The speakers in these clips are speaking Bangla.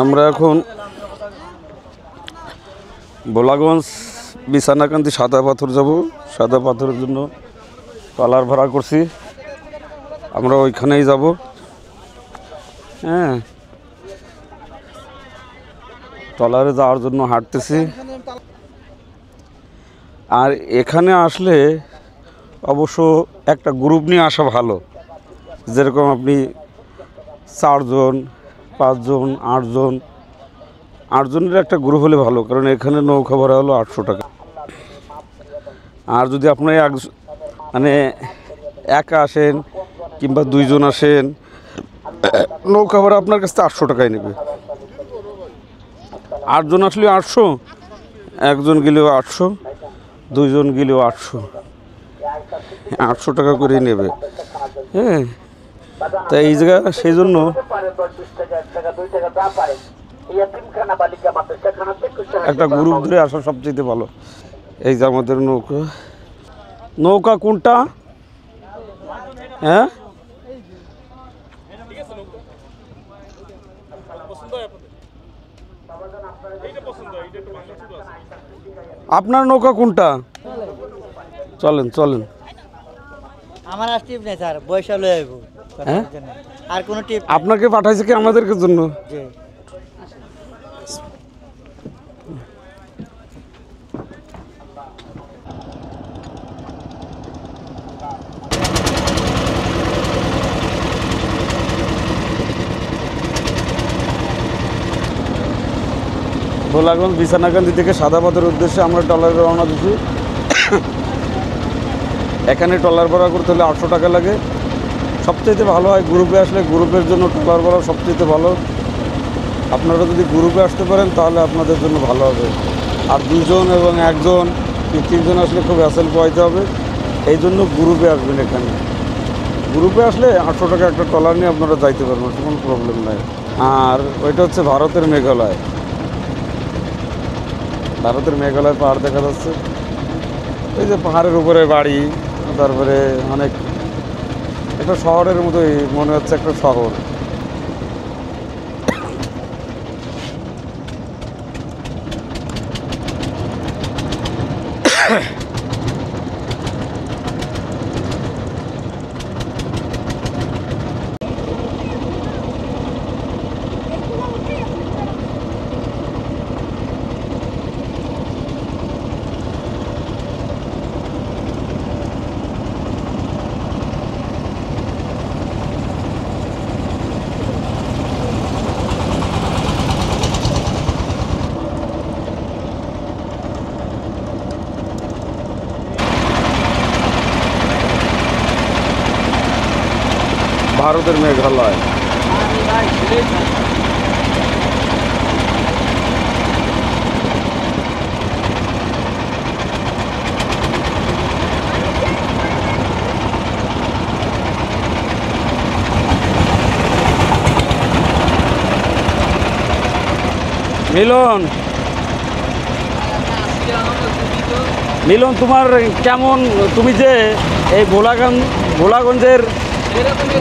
আমরা এখন ভোলাগঞ্জ বিছানাকান্দি সাদা পাথর যাব। সাদা পাথরের জন্য ট্রলার ভাড়া করছি, আমরা ওইখানেই যাব। হ্যাঁ, ট্রলারে যাওয়ার জন্য হাঁটতেছি। আর এখানে আসলে অবশ্য একটা গ্রুপ নিয়ে আসা ভালো, যেরকম আপনি 4 জন 5 জন 8 জন 8 জনের একটা গ্রুপ হলে ভালো, কারণ এখানে নৌকা ভাড়া হলো 800 টাকা। আর যদি আপনি মানে একা আসেন কিংবা 2 জন আসেন, নৌকা ভাড়া আপনার কাছে 800 টাকাই নেবে। 8 জন আসলে 800, 1 জন গেলেও 800, 2 জন গেলেও 800 টাকা করেই নেবে। হ্যাঁ, তাই এই জায়গা সেই জন্য একটা গ্রুপ ধরে আসা সবচেয়ে ভালো। এই যে আমাদের নৌকা। নৌকা কোনটা? হ্যাঁ, আপনার নৌকা কোনটা? চলেন চলেন। আমার আর টিপ নেই স্যার, বৈশা লয়ে আইব। হ্যাঁ, আর কোন টিপ আপনাকে পাঠাইছে কি আমাদেরকে জন্য? জি। ভোলাগঞ্জ বিছানাকান্দি থেকে সাদা পাথরের উদ্দেশ্যে আমরা ট্রলারে রওনা দিচ্ছি। এখানে ট্রলার ভাড়া করতে হলে 800 টাকা লাগে। সবচেয়ে ভালো হয় গ্রুপে আসলে, গ্রুপের জন্য ট্রলার ভাড়া সবচেয়ে ভালো। আপনারা যদি গ্রুপে আসতে পারেন তাহলে আপনাদের জন্য ভালো হবে। আর 2 জন এবং 1 জন কি 3 জন আসলে খুব হ্যাসেল পোয়াইতে হবে। এই জন্য গ্রুপে আসবেন। এখানে গ্রুপে আসলে 800 টাকা একটা ট্রলার নিয়ে আপনারা যাইতে পারবেন, কোনো প্রবলেম নাই। আর ওইটা হচ্ছে ভারতের মেঘালয়। ভারতের মেঘালয় পাহাড় দেখা যাচ্ছে। এই যে পাহাড়ের উপরে বাড়ি, তারপরে অনেক একটা শহরের মতোই মনে হচ্ছে, একটা শহর। ভারতের মেঘালয়। মিলন, মিলন তোমার কেমন? তুমি যে এই ভোলাগঞ্জের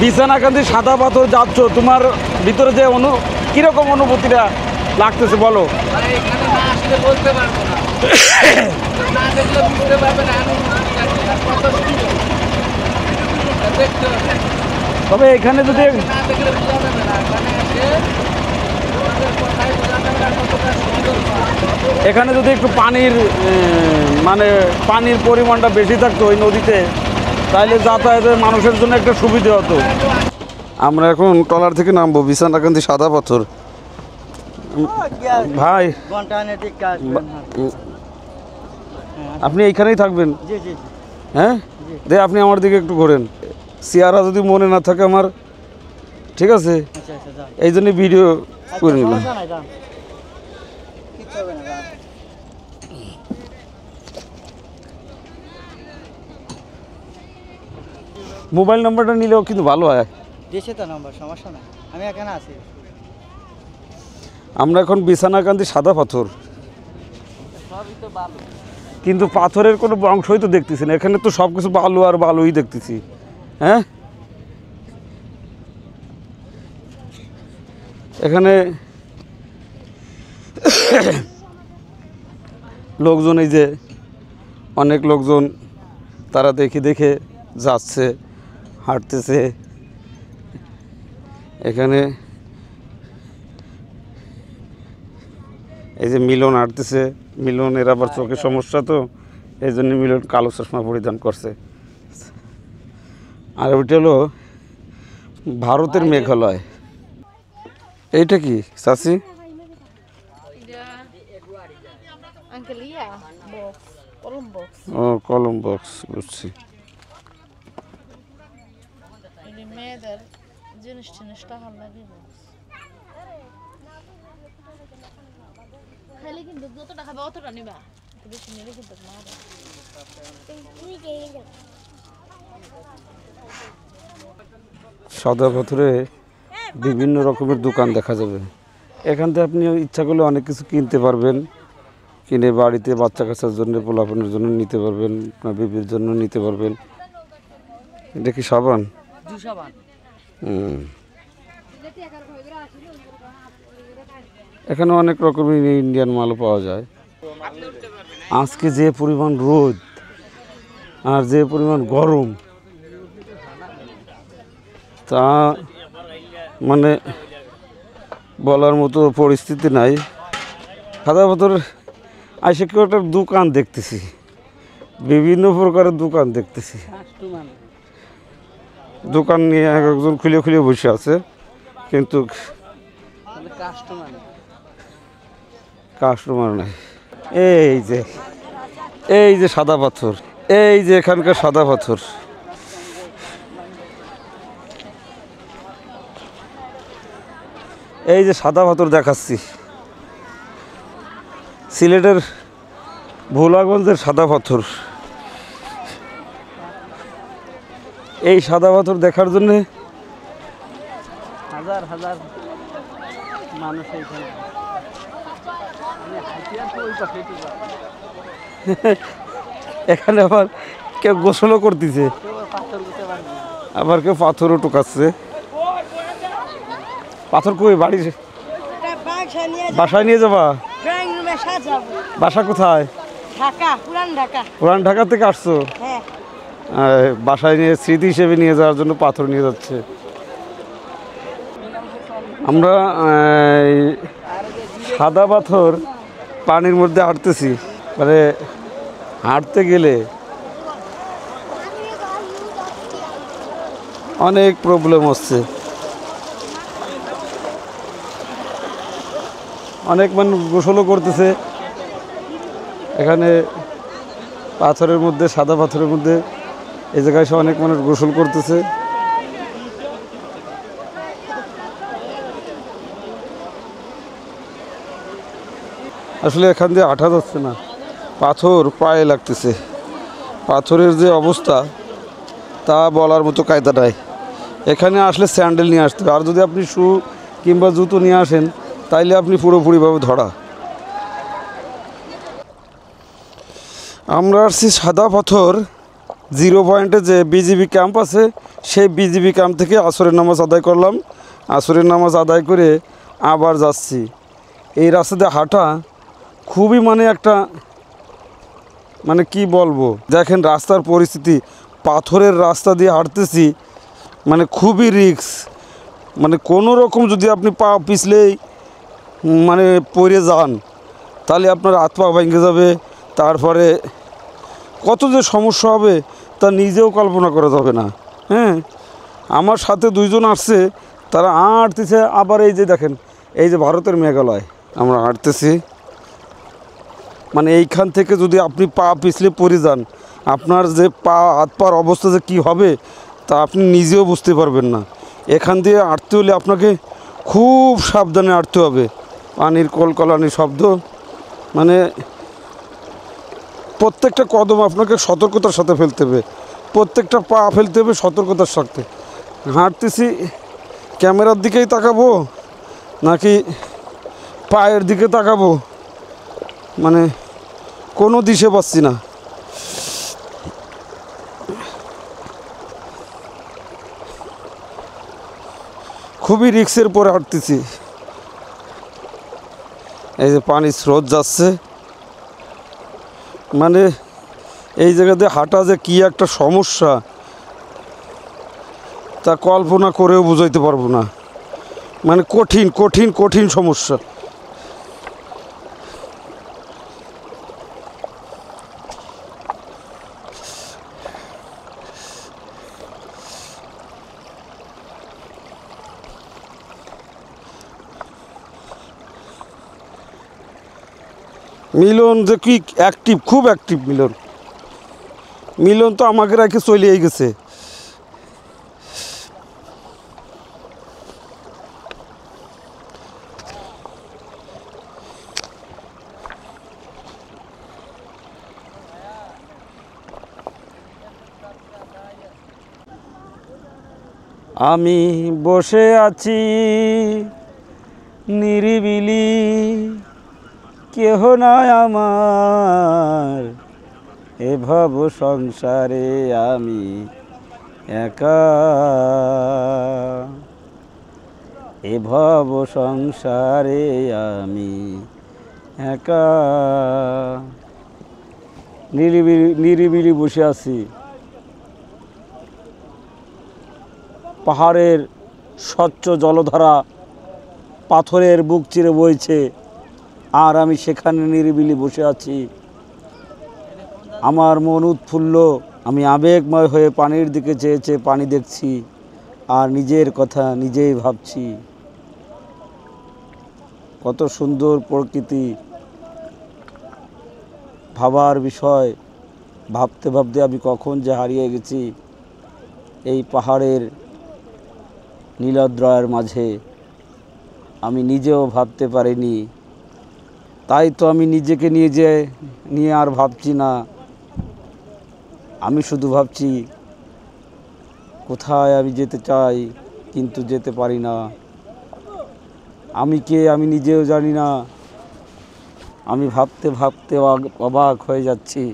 বিছানাকান্দি সাদা পাথর যাচ্ছ, তোমার ভিতরে যে কিরকম অনুভূতিটা লাগতেছে বলো? তবে এখানে যদি একটু পানির মানে পানির পরিমাণটা বেশি থাকতো ওই নদীতে, তাইলে যাতায়াতের মানুষের জন্য একটা সুবিধা হতো। আমরা এখন ট্রলার থেকে নামবো বিছানাকান্দি সাদা পাথর। ভাই, আপনি এইখানেই থাকবেন? হ্যাঁ, আপনি আমার দিকে একটু ঘোরেন। চেহারা যদি মনে না থাকে আমার, ঠিক আছে? এই জন্য ভিডিও করে নিলাম। মোবাইল নাম্বারটা নিলেও কিন্তু ভালো হয়। দেশে তো নাম্বার, সমস্যা নাই, আমি এখানে আছি। আমরা এখন বিছানাকান্দি সাদা পাথর, সবই তো বালু, কিন্তু পাথরের কোনো অংশই তো দেখতেছি না। এখানে তো সব কিছু বালু আর বালুই দেখতেছি। হ্যাঁ, এখানে লোকজন, এই যে অনেক লোকজন, তারা দেখে যাচ্ছে, হাঁটতেছে। এখানে এই যে মিলন হাঁটতেছে। মিলনের আবার চোখের সমস্যা, তো এই জন্য মিলন কালো চশমা পরিধান করছে। আর ওইটা হলো ভারতের মেঘালয়। এইটা কি চাচি? ও কলম বক্স, বুঝছি। সাদা পাথরে বিভিন্ন রকমের দোকান দেখা যাবে। এখান থেকে আপনি ইচ্ছা করলে অনেক কিছু কিনতে পারবেন, কিনে বাড়িতে বাচ্চা কাচ্চার জন্য, পোলাপানের জন্য নিতে পারবেন, আপনার বিবির জন্য নিতে পারবেন। এটা কি সাবান? এখানে অনেক রকমের ইন্ডিয়ান মালও পাওয়া যায়। আজকে যে পরিমাণ রোদ আর যে পরিমাণ গরম, তা মানে বলার মতো পরিস্থিতি নাই। সাদা পাথর আইসে কেউ একটা দোকান দেখতেছি, বিভিন্ন প্রকারের দোকান দেখতেছি। দোকান নিয়ে একজন খুলে বসে আছে, কিন্তু কাস্টমার নাই। এই যে সাদা পাথর, এই যে এখানকার সাদা পাথর। এই যে সাদা পাথর দেখাচ্ছি, সিলেটের ভোলাগঞ্জের সাদা পাথর। এই সাদা পাথর দেখার জন্যে হাজার হাজার মানুষ এখানে। এখানে আবার কেউ গোসলও করতেছে, আবার কেউ পাথরও টোকাচ্ছে। পাথর কই বাড়ি, বাসায় নিয়ে যাবা? বাসা কোথায়? পুরান ঢাকা থেকে আসছো? বাসায় নিয়ে স্মৃতি হিসেবে নিয়ে যাওয়ার জন্য পাথর নিয়ে যাচ্ছে। আমরা সাদা পাথর পানির মধ্যে হাঁটতেছি, মানে হাঁটতে গেলে অনেক প্রবলেম হচ্ছে। অনেক মানুষ গোসলও করতেছে এখানে পাথরের মধ্যে, সাদা পাথরের মধ্যে। এই জায়গায় সে অনেক মানুষ গোসল করতেছে। আসলে এখান দিয়ে হাঁটা যাচ্ছে না, পাথর পায়ে লাগতেছে। পাথরের যে অবস্থা তা বলার মতো কায়দা নাই। এখানে আসলে স্যান্ডেল নিয়ে আসতে হবে, আর যদি আপনি শু কিংবা জুতো নিয়ে আসেন তাইলে আপনি পুরোপুরিভাবে ধরা। আমরা আসছি সাদা পাথর 0 পয়েন্টে যে বিজিবি ক্যাম্প আছে, সেই বিজিবি ক্যাম্প থেকে আসরের নামাজ আদায় করলাম। আসরের নামাজ আদায় করে আবার যাচ্ছি। এই রাস্তা দিয়ে হাঁটা খুবই একটা কি বলবো, দেখেন রাস্তার পরিস্থিতি, পাথরের রাস্তা দিয়ে হাঁটতেছি, খুবই রিস্ক। কোনো রকম যদি আপনি পা পিছলেই পড়ে যান, তাহলে আপনার হাত পা ভেঙে যাবে। তারপরে কত যে সমস্যা হবে তা নিজেও কল্পনা করা যাবে না। হ্যাঁ, আমার সাথে 2 জন আসছে, তারা হাঁটতেছে। আবার এই যে দেখেন, এই যে ভারতের মেঘালয় আমরা হাঁটতেছি, এইখান থেকে যদি আপনি পা পিছলে পড়ে যান, আপনার যে হাত পার অবস্থা যে কী হবে তা আপনি নিজেও বুঝতে পারবেন না। এখান দিয়ে হাঁটতে হলে আপনাকে খুব সাবধানে হাঁটতে হবে। পানির কলকলানির শব্দ, প্রত্যেকটা কদম আপনাকে সতর্কতার সাথে ফেলতে হবে, প্রত্যেকটা পা ফেলতে হবে সতর্কতার সাথে। হাঁটতেছি, ক্যামেরার দিকেই তাকাবো নাকি পায়ের দিকে তাকাবো, কোনো দিশে পাচ্ছি না। খুবই রিস্কের পরে হাঁটতেছি। এই যে পানির স্রোত যাচ্ছে, মানে এই জায়গাতে হাঁটা যে কী একটা সমস্যা তা কল্পনা করেও বুঝাইতে পারবো না। মানে কঠিন কঠিন কঠিন সমস্যা। মিলন যে কি অ্যাক্টিভ, খুব অ্যাক্টিভ মিলন। মিলন তো আমাকে রেখে চলেই গেছে। আমি বসে আছি নিরিবিলি, কেহ নাই আমার এ ভব সংসারে, আমি একা এ ভব সংসারে আমি একা। নিরিবিলি নিরিবিলি বসে আছি, পাহাড়ের স্বচ্ছ জলধারা পাথরের বুক চিরে বইছে, আর আমি সেখানে নিরিবিলি বসে আছি। আমার মন উৎফুল্ল, আমি আবেগময় হয়ে পানির দিকে চেয়ে চেয়ে পানি দেখছি আর নিজের কথা নিজেই ভাবছি। কত সুন্দর প্রকৃতি, ভাবার বিষয়। ভাবতে ভাবতে আমি কখন যে হারিয়ে গেছি এই পাহাড়ের নীলাদ্রয়ের মাঝে, আমি নিজেও ভাবতে পারিনি। তাই তো আমি নিজেকে নিয়ে আর ভাবছি না। আমি শুধু ভাবছি কোথায় আমি যেতে চাই, কিন্তু যেতে পারি না। আমি কে আমি নিজেও জানি না। আমি ভাবতে ভাবতে অবাক হয়ে যাচ্ছি।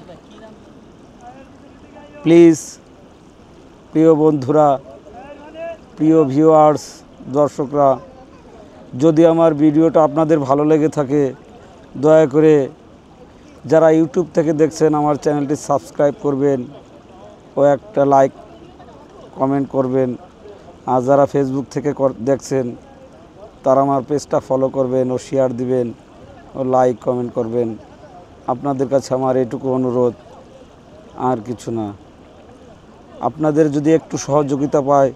প্লিজ প্রিয় বন্ধুরা, প্রিয় ভিউয়ার্স, দর্শকরা, যদি আমার ভিডিওটা আপনাদের ভালো লেগে থাকে, দয়া করে যারা ইউটিউব থেকে দেখছেন আমার চ্যানেলটি সাবস্ক্রাইব করবেন ও একটা লাইক কমেন্ট করবেন। আর যারা ফেসবুক থেকে দেখছেন তারা আমার পেজটা ফলো করবেন ও শেয়ার দিবেন ও লাইক কমেন্ট করবেন। আপনাদের কাছে আমার এটুকু অনুরোধ, আর কিছু না। আপনাদের যদি একটু সহযোগিতা পাই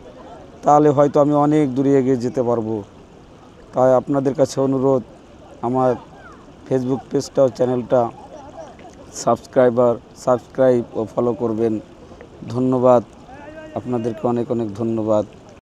তাহলে হয়তো আমি অনেক দূরে এগিয়ে যেতে পারবো। তাই আপনাদের কাছে অনুরোধ, আমার ফেসবুক পেজটা ও চ্যানেলটা সাবস্ক্রাইব ও ফলো করবেন। ধন্যবাদ, আপনাদেরকে অনেক অনেক ধন্যবাদ।